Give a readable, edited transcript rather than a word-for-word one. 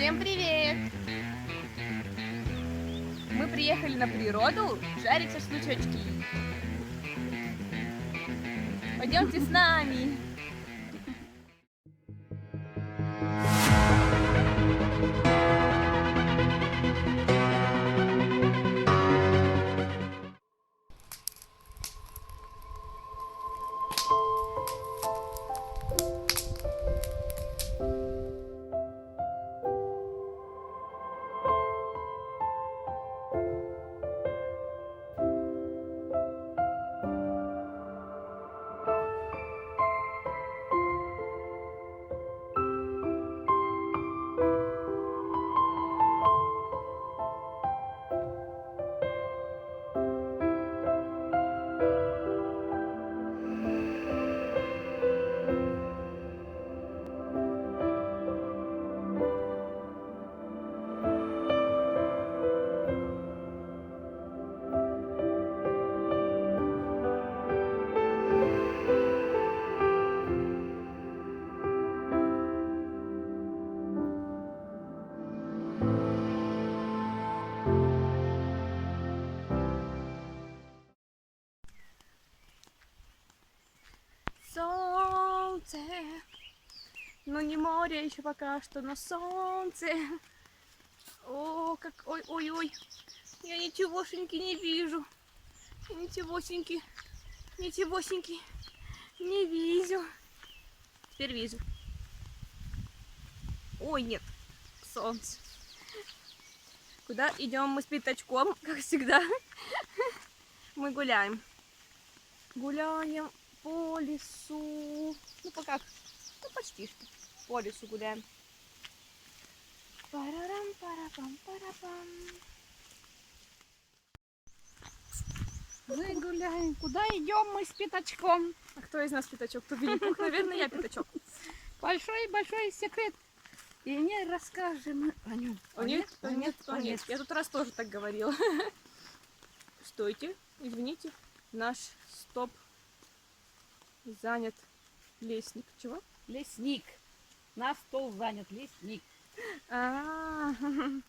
Всем привет! Мы приехали на природу жарить шашлычочки. Пойдемте с нами. Солнце, но не море еще пока что, но солнце. О, как, ой-ой-ой, я ничегошеньки не вижу. Ничегошеньки не вижу. Теперь вижу. Ой, нет, солнце. Куда идем мы с пятачком, как всегда? Мы гуляем. Гуляем по лесу. Ну, пока, ну, почти что. По лесу гуляем. Парарам-парапам-парапам. Мы гуляем. Куда идем мы с пятачком? А кто из нас пятачок? Кто Винни-Пух? Наверное, я пятачок. Большой секрет. И не расскажем о нем. Нет. Я тут раз тоже так говорила. Стойте, извините. Наш стоп занят лесник. Чего? Лесник. Наш стол занят, лесник. А-а-а.